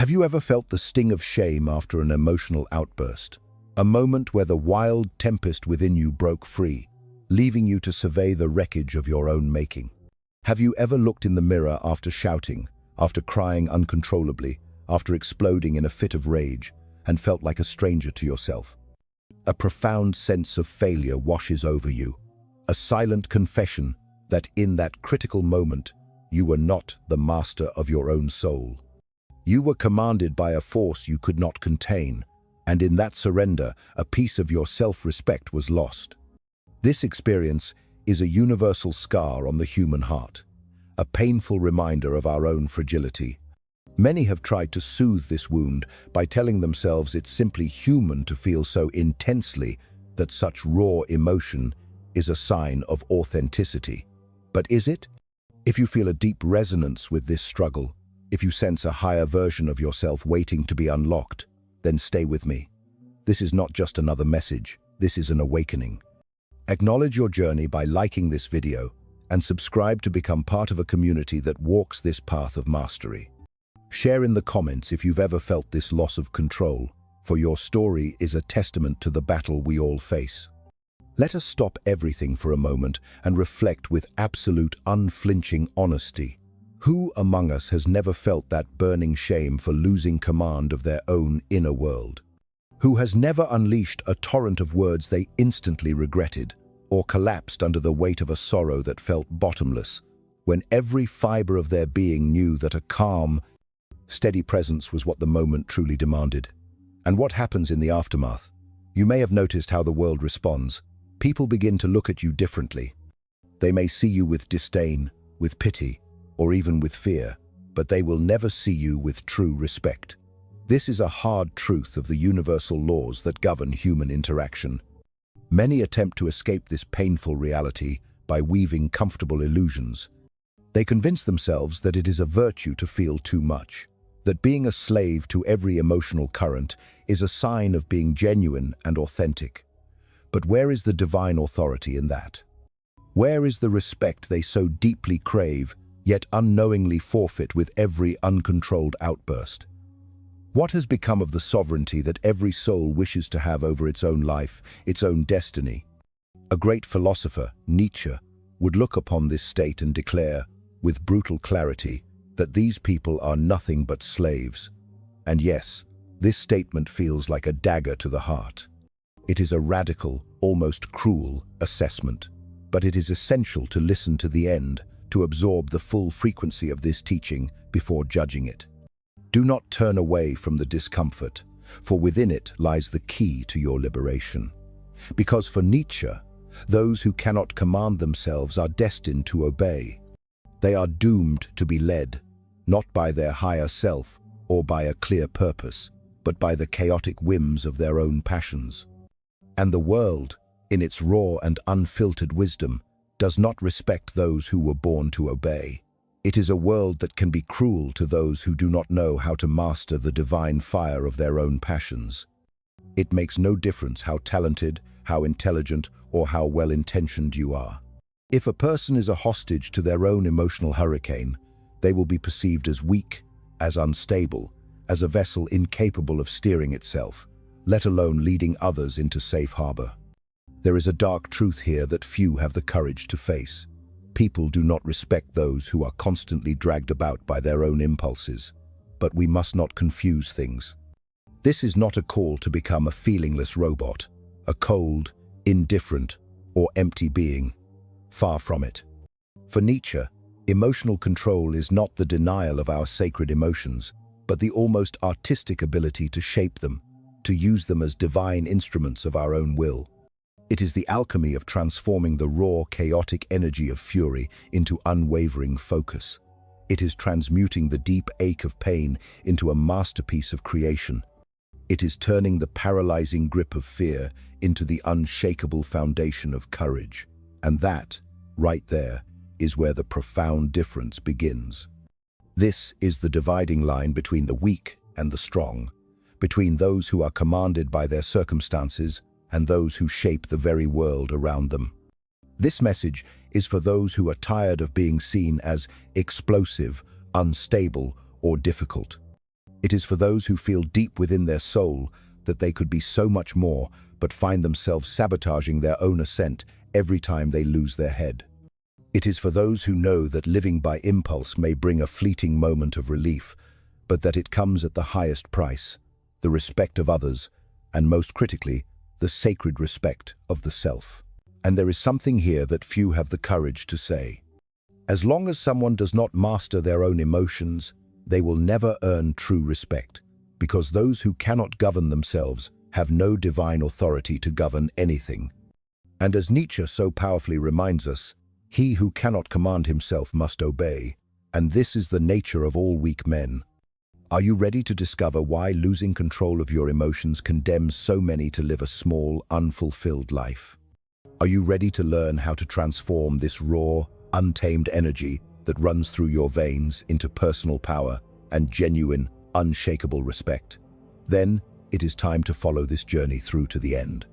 Have you ever felt the sting of shame after an emotional outburst? A moment where the wild tempest within you broke free, leaving you to survey the wreckage of your own making. Have you ever looked in the mirror after shouting, after crying uncontrollably, after exploding in a fit of rage, and felt like a stranger to yourself? A profound sense of failure washes over you, a silent confession that in that critical moment, you were not the master of your own soul. You were commanded by a force you could not contain, and in that surrender, a piece of your self-respect was lost. This experience is a universal scar on the human heart, a painful reminder of our own fragility. Many have tried to soothe this wound by telling themselves it's simply human to feel so intensely that such raw emotion is a sign of authenticity. But is it? If you feel a deep resonance with this struggle, if you sense a higher version of yourself waiting to be unlocked, then stay with me. This is not just another message, this is an awakening. Acknowledge your journey by liking this video and subscribe to become part of a community that walks this path of mastery. Share in the comments if you've ever felt this loss of control, for your story is a testament to the battle we all face. Let us stop everything for a moment and reflect with absolute unflinching honesty. Who among us has never felt that burning shame for losing command of their own inner world? Who has never unleashed a torrent of words they instantly regretted, or collapsed under the weight of a sorrow that felt bottomless, when every fiber of their being knew that a calm, steady presence was what the moment truly demanded? And what happens in the aftermath? You may have noticed how the world responds. People begin to look at you differently. They may see you with disdain, with pity, or even with fear, but they will never see you with true respect. This is a hard truth of the universal laws that govern human interaction. Many attempt to escape this painful reality by weaving comfortable illusions. They convince themselves that it is a virtue to feel too much, that being a slave to every emotional current is a sign of being genuine and authentic. But where is the divine authority in that? Where is the respect they so deeply crave, yet unknowingly forfeit with every uncontrolled outburst? What has become of the sovereignty that every soul wishes to have over its own life, its own destiny? A great philosopher, Nietzsche, would look upon this state and declare, with brutal clarity, that these people are nothing but slaves. And yes, this statement feels like a dagger to the heart. It is a radical, almost cruel assessment, but it is essential to listen to the end, to absorb the full frequency of this teaching before judging it. Do not turn away from the discomfort, for within it lies the key to your liberation. Because for Nietzsche, those who cannot command themselves are destined to obey. They are doomed to be led, not by their higher self or by a clear purpose, but by the chaotic whims of their own passions. And the world, in its raw and unfiltered wisdom, does not respect those who were born to obey. It is a world that can be cruel to those who do not know how to master the divine fire of their own passions. It makes no difference how talented, how intelligent, or how well-intentioned you are. If a person is a hostage to their own emotional hurricane, they will be perceived as weak, as unstable, as a vessel incapable of steering itself, let alone leading others into safe harbor. There is a dark truth here that few have the courage to face. People do not respect those who are constantly dragged about by their own impulses, but we must not confuse things. This is not a call to become a feelingless robot, a cold, indifferent, or empty being. Far from it. For Nietzsche, emotional control is not the denial of our sacred emotions, but the almost artistic ability to shape them, to use them as divine instruments of our own will. It is the alchemy of transforming the raw, chaotic energy of fury into unwavering focus. It is transmuting the deep ache of pain into a masterpiece of creation. It is turning the paralyzing grip of fear into the unshakable foundation of courage. And that, right there, is where the profound difference begins. This is the dividing line between the weak and the strong, between those who are commanded by their circumstances and those who shape the very world around them. This message is for those who are tired of being seen as explosive, unstable, or difficult. It is for those who feel deep within their soul that they could be so much more, but find themselves sabotaging their own ascent every time they lose their head. It is for those who know that living by impulse may bring a fleeting moment of relief, but that it comes at the highest price, the respect of others, and most critically, the sacred respect of the self. And there is something here that few have the courage to say. As long as someone does not master their own emotions, they will never earn true respect, because those who cannot govern themselves have no divine authority to govern anything. And as Nietzsche so powerfully reminds us, he who cannot command himself must obey, and this is the nature of all weak men. Are you ready to discover why losing control of your emotions condemns so many to live a small, unfulfilled life? Are you ready to learn how to transform this raw, untamed energy that runs through your veins into personal power and genuine, unshakable respect? Then, it is time to follow this journey through to the end.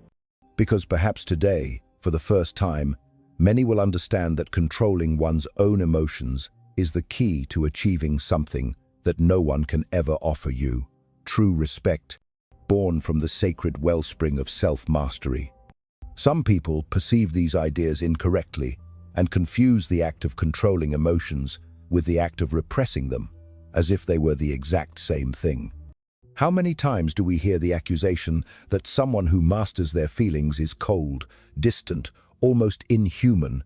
Because perhaps today, for the first time, many will understand that controlling one's own emotions is the key to achieving something that no one can ever offer you: true respect, born from the sacred wellspring of self-mastery. Some people perceive these ideas incorrectly and confuse the act of controlling emotions with the act of repressing them, as if they were the exact same thing. How many times do we hear the accusation that someone who masters their feelings is cold, distant, almost inhuman?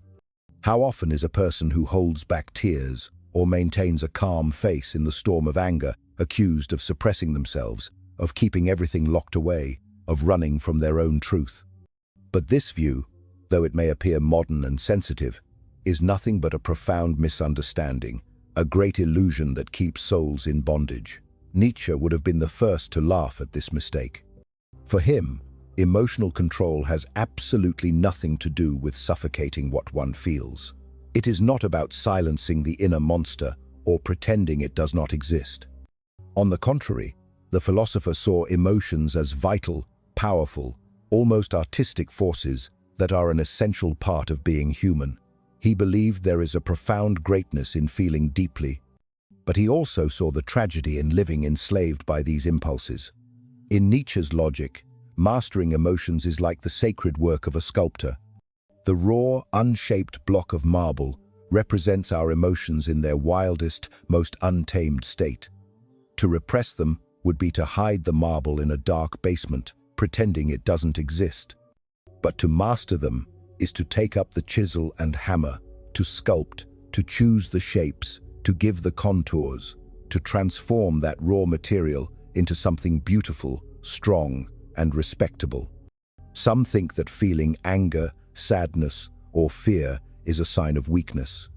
How often is a person who holds back tears or maintains a calm face in the storm of anger accused of suppressing themselves, of keeping everything locked away, of running from their own truth? But this view, though it may appear modern and sensitive, is nothing but a profound misunderstanding, a great illusion that keeps souls in bondage. Nietzsche would have been the first to laugh at this mistake. For him, emotional control has absolutely nothing to do with suffocating what one feels. It is not about silencing the inner monster or pretending it does not exist. On the contrary, the philosopher saw emotions as vital, powerful, almost artistic forces that are an essential part of being human. He believed there is a profound greatness in feeling deeply, but he also saw the tragedy in living enslaved by these impulses. In Nietzsche's logic, mastering emotions is like the sacred work of a sculptor. The raw, unshaped block of marble represents our emotions in their wildest, most untamed state. To repress them would be to hide the marble in a dark basement, pretending it doesn't exist. But to master them is to take up the chisel and hammer, to sculpt, to choose the shapes, to give the contours, to transform that raw material into something beautiful, strong, and respectable. Some think that feeling anger, sadness, or fear is a sign of weakness.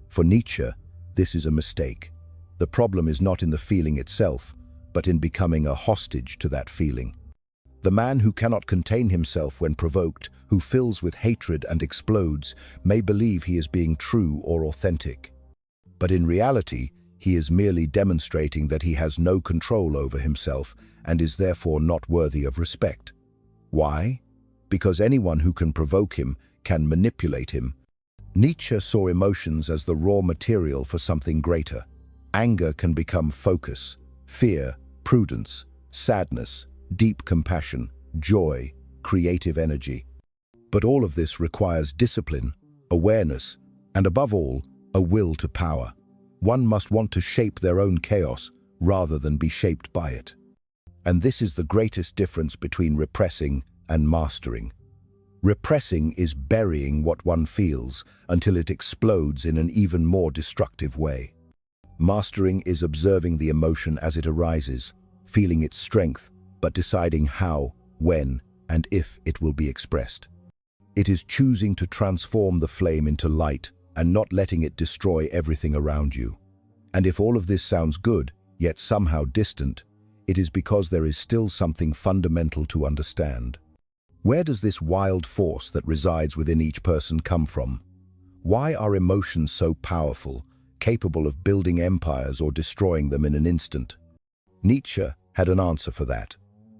For Nietzsche, this is a mistake. The problem is not in the feeling itself, but in becoming a hostage to that feeling. The man who cannot contain himself when provoked, who fills with hatred and explodes, may believe he is being true or authentic. But in reality, he is merely demonstrating that he has no control over himself and is therefore not worthy of respect. Why? Because anyone who can provoke him can manipulate him. Nietzsche saw emotions as the raw material for something greater. Anger can become focus, fear, prudence, sadness, deep compassion, joy, creative energy. But all of this requires discipline, awareness, and above all, a will to power. One must want to shape their own chaos rather than be shaped by it. And this is the greatest difference between repressing and mastering. Repressing is burying what one feels until it explodes in an even more destructive way. Mastering is observing the emotion as it arises, feeling its strength, but deciding how, when, and if it will be expressed. It is choosing to transform the flame into light and not letting it destroy everything around you. And if all of this sounds good, yet somehow distant, it is because there is still something fundamental to understand. Where does this wild force that resides within each person come from? Why are emotions so powerful, capable of building empires or destroying them in an instant? Nietzsche had an answer for that,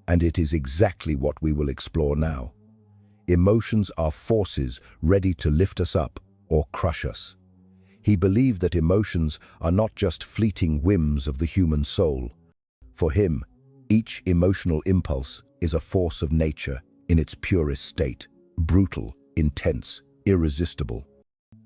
and it is exactly what we will explore now. Emotions are forces ready to lift us up or crush us. He believed that emotions are not just fleeting whims of the human soul. For him, each emotional impulse is a force of nature in its purest state, brutal, intense, irresistible.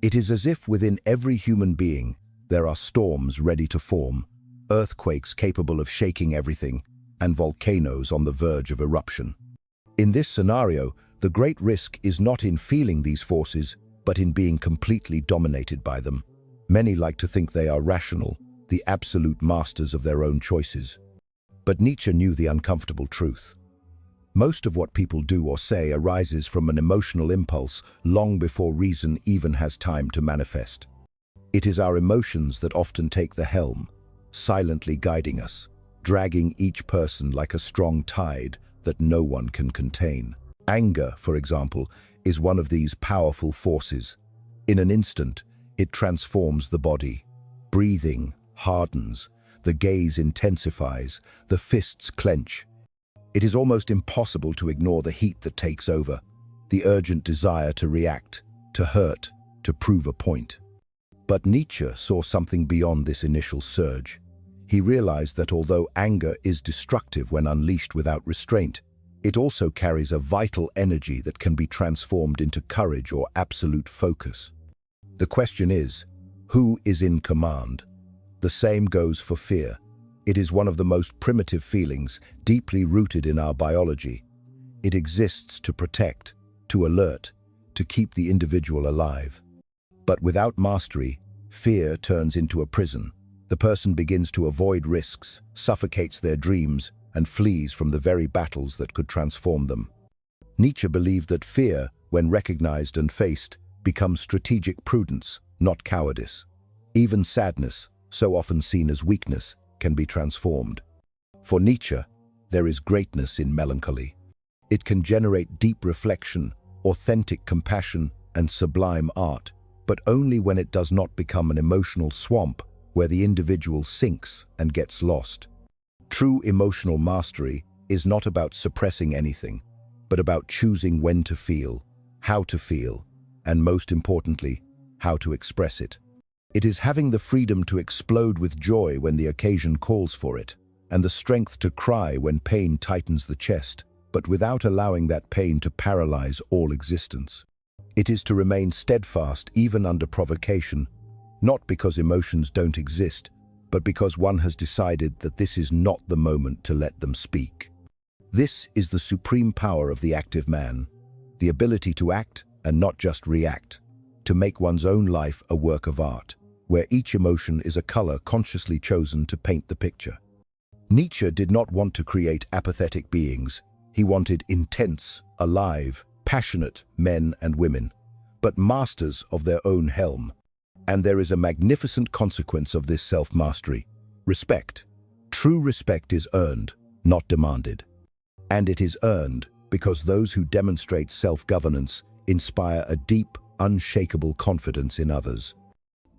It is as if within every human being there are storms ready to form, earthquakes capable of shaking everything, and volcanoes on the verge of eruption. In this scenario, the great risk is not in feeling these forces, but in being completely dominated by them. Many like to think they are rational, the absolute masters of their own choices. But Nietzsche knew the uncomfortable truth. Most of what people do or say arises from an emotional impulse long before reason even has time to manifest. It is our emotions that often take the helm, silently guiding us, dragging each person like a strong tide that no one can contain. Anger, for example, is one of these powerful forces. In an instant, it transforms the body. Breathing hardens, the gaze intensifies, the fists clench. It is almost impossible to ignore the heat that takes over, the urgent desire to react, to hurt, to prove a point. But Nietzsche saw something beyond this initial surge. He realized that although anger is destructive when unleashed without restraint, it also carries a vital energy that can be transformed into courage or absolute focus. The question is, who is in command? The same goes for fear. It is one of the most primitive feelings, deeply rooted in our biology. It exists to protect, to alert, to keep the individual alive. But without mastery, fear turns into a prison. The person begins to avoid risks, suffocates their dreams, and flees from the very battles that could transform them. Nietzsche believed that fear, when recognized and faced, becomes strategic prudence, not cowardice. Even sadness, so often seen as weakness, can be transformed. For Nietzsche, there is greatness in melancholy. It can generate deep reflection, authentic compassion, and sublime art, but only when it does not become an emotional swamp where the individual sinks and gets lost. True emotional mastery is not about suppressing anything, but about choosing when to feel, how to feel, and most importantly, how to express it. It is having the freedom to explode with joy when the occasion calls for it, and the strength to cry when pain tightens the chest, but without allowing that pain to paralyze all existence. It is to remain steadfast even under provocation, not because emotions don't exist, but because one has decided that this is not the moment to let them speak. This is the supreme power of the active man, the ability to act and not just react, to make one's own life a work of art, where each emotion is a color consciously chosen to paint the picture. Nietzsche did not want to create apathetic beings. He wanted intense, alive, passionate men and women, but masters of their own helm. And there is a magnificent consequence of this self-mastery: respect. True respect is earned, not demanded. And it is earned because those who demonstrate self-governance inspire a deep, unshakable confidence in others.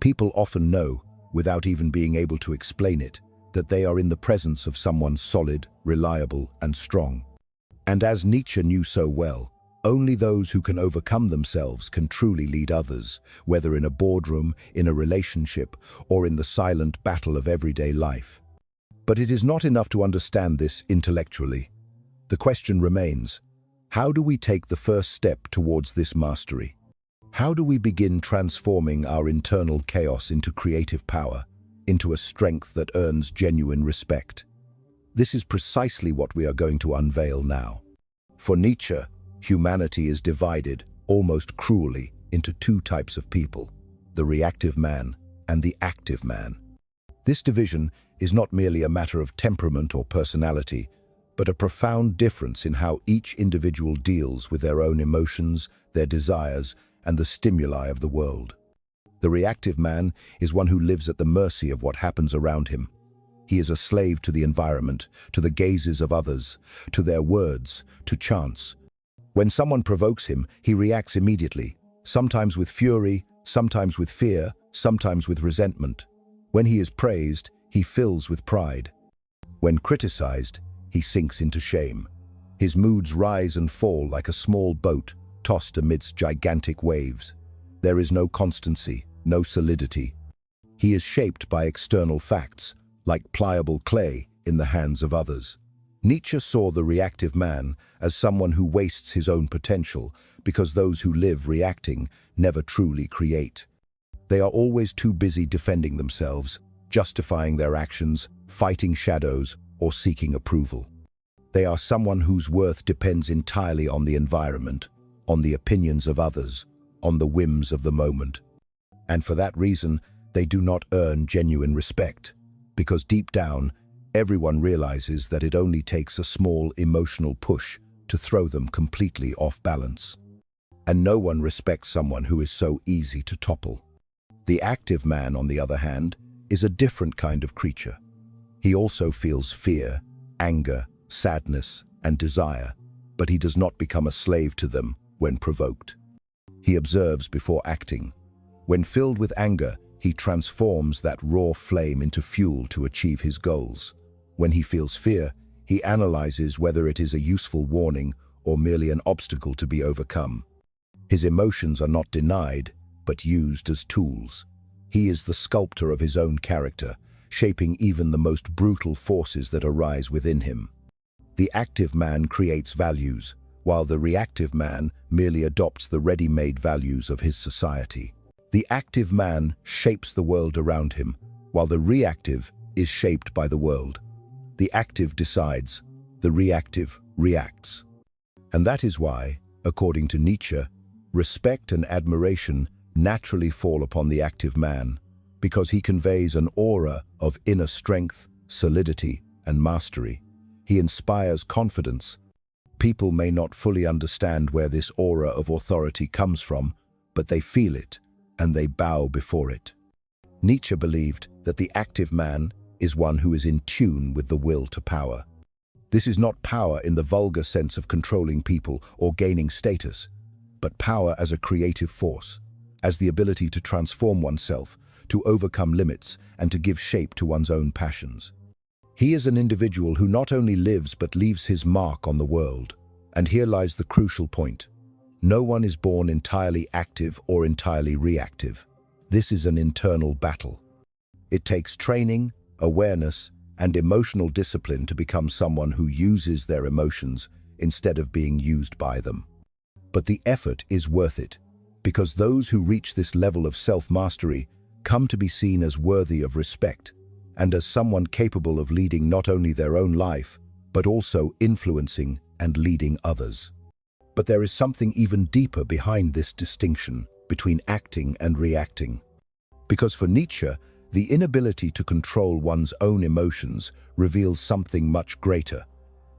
People often know, without even being able to explain it, that they are in the presence of someone solid, reliable, and strong. And as Nietzsche knew so well, only those who can overcome themselves can truly lead others, whether in a boardroom, in a relationship, or in the silent battle of everyday life. But it is not enough to understand this intellectually. The question remains, how do we take the first step towards this mastery? How do we begin transforming our internal chaos into creative power, into a strength that earns genuine respect? This is precisely what we are going to unveil now. For Nietzsche, humanity is divided, almost cruelly, into two types of people: the reactive man and the active man. This division is not merely a matter of temperament or personality, but a profound difference in how each individual deals with their own emotions, their desires, and the stimuli of the world. The reactive man is one who lives at the mercy of what happens around him. He is a slave to the environment, to the gazes of others, to their words, to chance. When someone provokes him, he reacts immediately, sometimes with fury, sometimes with fear, sometimes with resentment. When he is praised, he fills with pride. When criticized, he sinks into shame. His moods rise and fall like a small boat tossed amidst gigantic waves. There is no constancy, no solidity. He is shaped by external facts. Like pliable clay, in the hands of others. Nietzsche saw the reactive man as someone who wastes his own potential because those who live reacting never truly create. They are always too busy defending themselves, justifying their actions, fighting shadows, or seeking approval. They are someone whose worth depends entirely on the environment, on the opinions of others, on the whims of the moment. And for that reason, they do not earn genuine respect, because deep down, everyone realizes that it only takes a small emotional push to throw them completely off balance. And no one respects someone who is so easy to topple. The active man, on the other hand, is a different kind of creature. He also feels fear, anger, sadness, and desire, but he does not become a slave to them when provoked. He observes before acting. When filled with anger, he transforms that raw flame into fuel to achieve his goals. When he feels fear, he analyzes whether it is a useful warning or merely an obstacle to be overcome. His emotions are not denied, but used as tools. He is the sculptor of his own character, shaping even the most brutal forces that arise within him. The active man creates values, while the reactive man merely adopts the ready-made values of his society. The active man shapes the world around him, while the reactive is shaped by the world. The active decides, the reactive reacts. And that is why, according to Nietzsche, respect and admiration naturally fall upon the active man, because he conveys an aura of inner strength, solidity, and mastery. He inspires confidence. People may not fully understand where this aura of authority comes from, but they feel it, and they bow before it. Nietzsche believed that the active man is one who is in tune with the will to power. This is not power in the vulgar sense of controlling people or gaining status, but power as a creative force, as the ability to transform oneself, to overcome limits, and to give shape to one's own passions. He is an individual who not only lives but leaves his mark on the world. And here lies the crucial point. No one is born entirely active or entirely reactive. This is an internal battle. It takes training, awareness, and emotional discipline to become someone who uses their emotions instead of being used by them. But the effort is worth it, because those who reach this level of self-mastery come to be seen as worthy of respect and as someone capable of leading not only their own life, but also influencing and leading others. But there is something even deeper behind this distinction between acting and reacting. Because for Nietzsche, the inability to control one's own emotions reveals something much greater,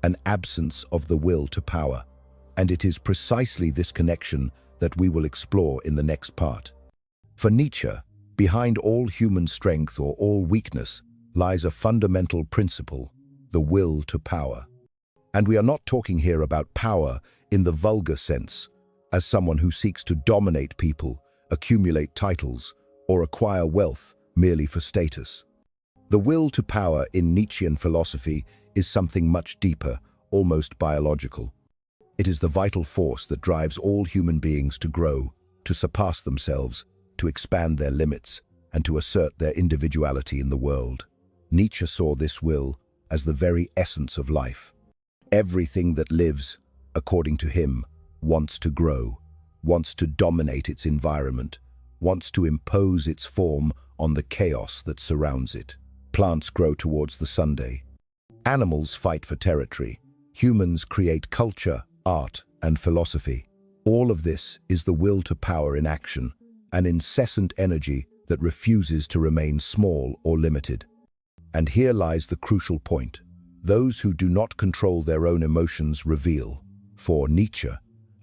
an absence of the will to power. And it is precisely this connection that we will explore in the next part. For Nietzsche, behind all human strength or all weakness lies a fundamental principle, the will to power. And we are not talking here about power in the vulgar sense, as someone who seeks to dominate people, accumulate titles, or acquire wealth merely for status. The will to power in Nietzschean philosophy is something much deeper, almost biological. It is the vital force that drives all human beings to grow, to surpass themselves, to expand their limits, and to assert their individuality in the world. Nietzsche saw this will as the very essence of life. Everything that lives, according to him, wants to grow, wants to dominate its environment, wants to impose its form on the chaos that surrounds it. Plants grow towards the sunday. Animals fight for territory. Humans create culture, art, and philosophy. All of this is the will to power in action, an incessant energy that refuses to remain small or limited. And here lies the crucial point. Those who do not control their own emotions reveal, for Nietzsche,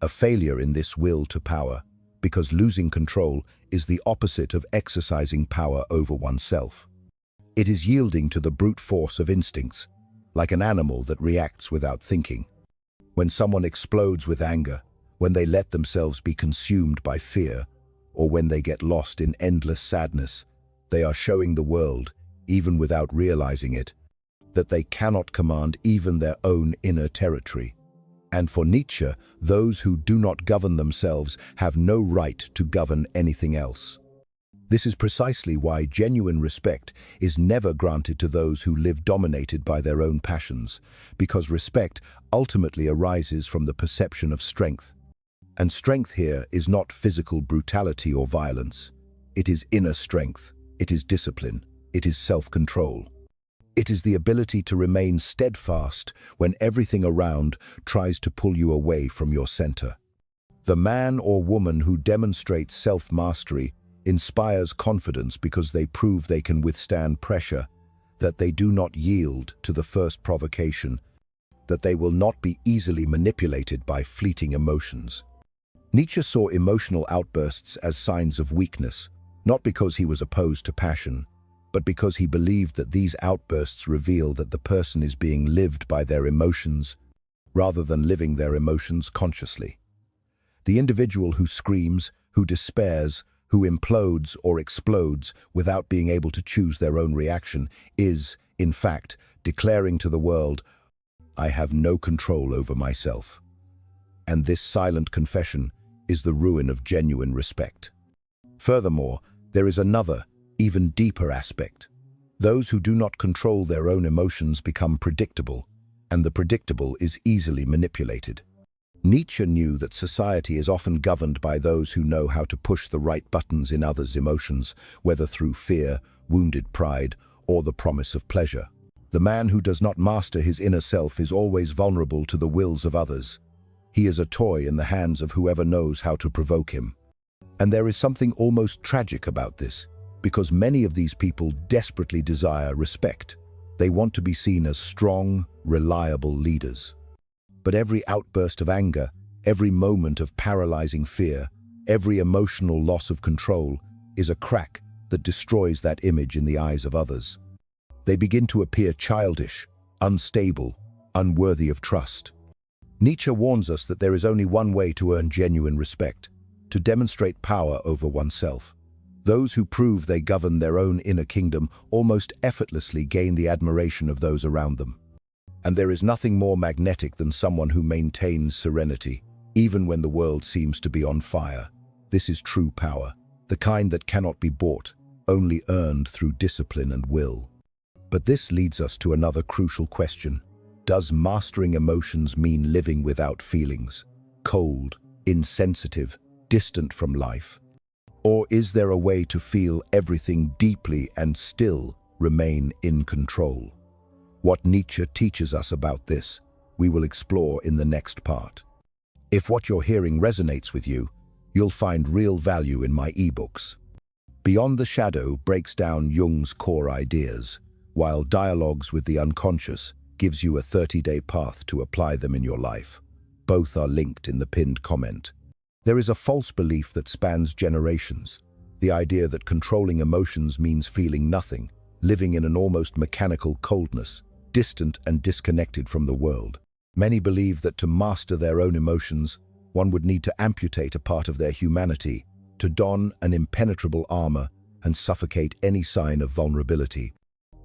a failure in this will to power, because losing control is the opposite of exercising power over oneself. It is yielding to the brute force of instincts, like an animal that reacts without thinking. When someone explodes with anger, when they let themselves be consumed by fear, or when they get lost in endless sadness, they are showing the world, even without realizing it, that they cannot command even their own inner territory. And for Nietzsche, those who do not govern themselves have no right to govern anything else. This is precisely why genuine respect is never granted to those who live dominated by their own passions, because respect ultimately arises from the perception of strength. And strength here is not physical brutality or violence. It is inner strength, it is discipline, it is self-control. It is the ability to remain steadfast when everything around tries to pull you away from your center. The man or woman who demonstrates self-mastery inspires confidence because they prove they can withstand pressure, that they do not yield to the first provocation, that they will not be easily manipulated by fleeting emotions. Nietzsche saw emotional outbursts as signs of weakness, not because he was opposed to passion, but because he believed that these outbursts reveal that the person is being lived by their emotions rather than living their emotions consciously. The individual who screams, who despairs, who implodes or explodes without being able to choose their own reaction is, in fact, declaring to the world, "I have no control over myself." And this silent confession is the ruin of genuine respect. Furthermore, there is another, even deeper aspect. Those who do not control their own emotions become predictable, and the predictable is easily manipulated. Nietzsche knew that society is often governed by those who know how to push the right buttons in others' emotions, whether through fear, wounded pride, or the promise of pleasure. The man who does not master his inner self is always vulnerable to the wills of others. He is a toy in the hands of whoever knows how to provoke him. And there is something almost tragic about this, because many of these people desperately desire respect. They want to be seen as strong, reliable leaders. But every outburst of anger, every moment of paralyzing fear, every emotional loss of control is a crack that destroys that image in the eyes of others. They begin to appear childish, unstable, unworthy of trust. Nietzsche warns us that there is only one way to earn genuine respect: to demonstrate power over oneself. Those who prove they govern their own inner kingdom almost effortlessly gain the admiration of those around them. And there is nothing more magnetic than someone who maintains serenity, even when the world seems to be on fire. This is true power, the kind that cannot be bought, only earned through discipline and will. But this leads us to another crucial question. Does mastering emotions mean living without feelings, cold, insensitive, distant from life? Or is there a way to feel everything deeply and still remain in control? What Nietzsche teaches us about this, we will explore in the next part. If what you're hearing resonates with you, you'll find real value in my ebooks. Beyond the Shadow breaks down Jung's core ideas, while Dialogues with the Unconscious gives you a 30-day path to apply them in your life. Both are linked in the pinned comment. There is a false belief that spans generations, the idea that controlling emotions means feeling nothing, living in an almost mechanical coldness, distant and disconnected from the world. Many believe that to master their own emotions, one would need to amputate a part of their humanity, to don an impenetrable armor and suffocate any sign of vulnerability.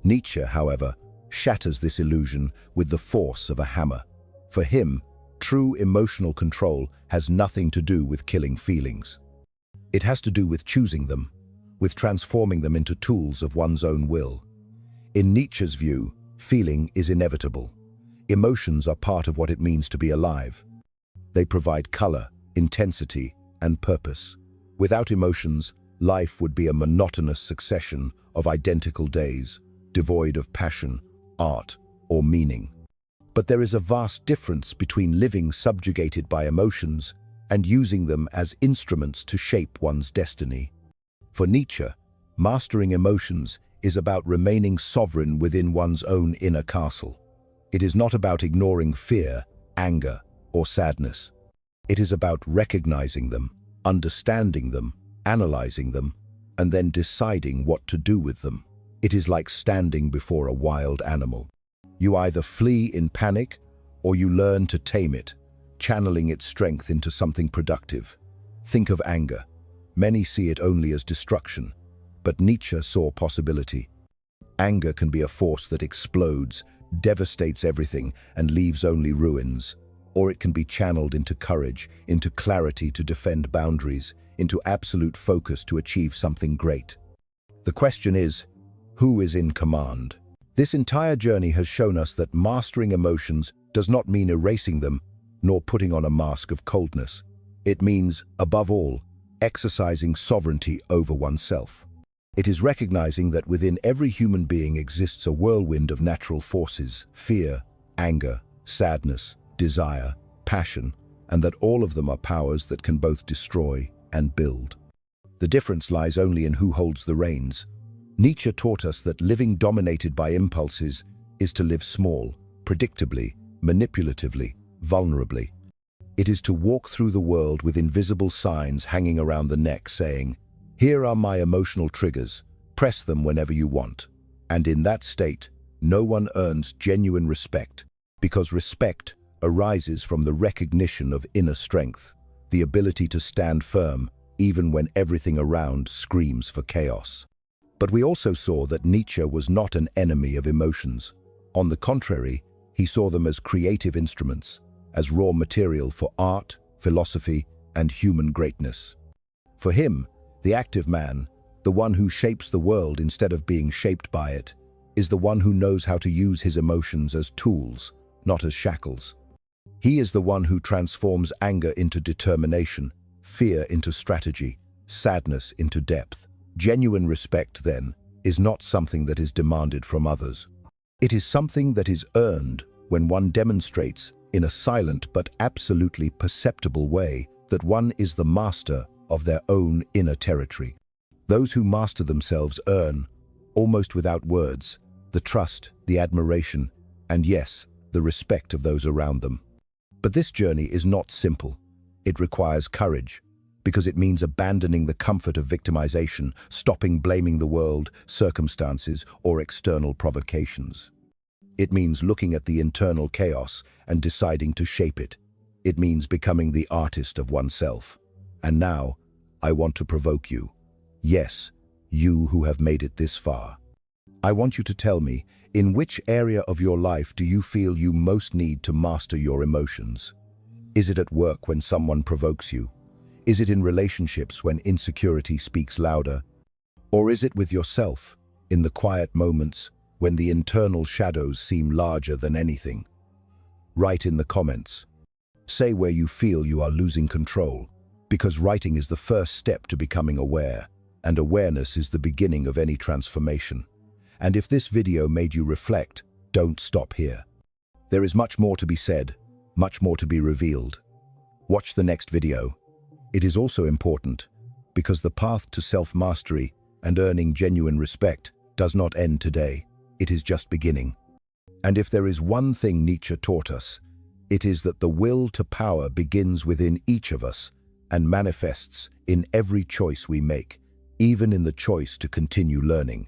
Nietzsche, however, shatters this illusion with the force of a hammer. For him, true emotional control has nothing to do with killing feelings. It has to do with choosing them, with transforming them into tools of one's own will. In Nietzsche's view, feeling is inevitable. Emotions are part of what it means to be alive. They provide color, intensity, and purpose. Without emotions, life would be a monotonous succession of identical days, devoid of passion, art, or meaning. But there is a vast difference between living subjugated by emotions and using them as instruments to shape one's destiny. For Nietzsche, mastering emotions is about remaining sovereign within one's own inner castle. It is not about ignoring fear, anger, or sadness. It is about recognizing them, understanding them, analyzing them, and then deciding what to do with them. It is like standing before a wild animal. You either flee in panic or you learn to tame it, channeling its strength into something productive. Think of anger. Many see it only as destruction, but Nietzsche saw possibility. Anger can be a force that explodes, devastates everything, and leaves only ruins. Or it can be channeled into courage, into clarity to defend boundaries, into absolute focus to achieve something great. The question is, who is in command? This entire journey has shown us that mastering emotions does not mean erasing them, nor putting on a mask of coldness. It means, above all, exercising sovereignty over oneself. It is recognizing that within every human being exists a whirlwind of natural forces, fear, anger, sadness, desire, passion, and that all of them are powers that can both destroy and build. The difference lies only in who holds the reins. Nietzsche taught us that living dominated by impulses is to live small, predictably, manipulatively, vulnerably. It is to walk through the world with invisible signs hanging around the neck saying, "Here are my emotional triggers, press them whenever you want." And in that state, no one earns genuine respect, because respect arises from the recognition of inner strength, the ability to stand firm even when everything around screams for chaos. But we also saw that Nietzsche was not an enemy of emotions. On the contrary, he saw them as creative instruments, as raw material for art, philosophy, and human greatness. For him, the active man, the one who shapes the world instead of being shaped by it, is the one who knows how to use his emotions as tools, not as shackles. He is the one who transforms anger into determination, fear into strategy, sadness into depth. Genuine respect, then, is not something that is demanded from others. It is something that is earned when one demonstrates, in a silent but absolutely perceptible way, that one is the master of their own inner territory. Those who master themselves earn, almost without words, the trust, the admiration, and yes, the respect of those around them. But this journey is not simple. It requires courage, because it means abandoning the comfort of victimization, stopping blaming the world, circumstances, or external provocations. It means looking at the internal chaos and deciding to shape it. It means becoming the artist of oneself. And now, I want to provoke you. Yes, you who have made it this far. I want you to tell me, in which area of your life do you feel you most need to master your emotions? Is it at work when someone provokes you? Is it in relationships when insecurity speaks louder? Or is it with yourself, in the quiet moments when the internal shadows seem larger than anything? Write in the comments. Say where you feel you are losing control, because writing is the first step to becoming aware, and awareness is the beginning of any transformation. And if this video made you reflect, don't stop here. There is much more to be said, much more to be revealed. Watch the next video. It is also important, because the path to self-mastery and earning genuine respect does not end today. It is just beginning. And if there is one thing Nietzsche taught us, it is that the will to power begins within each of us and manifests in every choice we make, even in the choice to continue learning.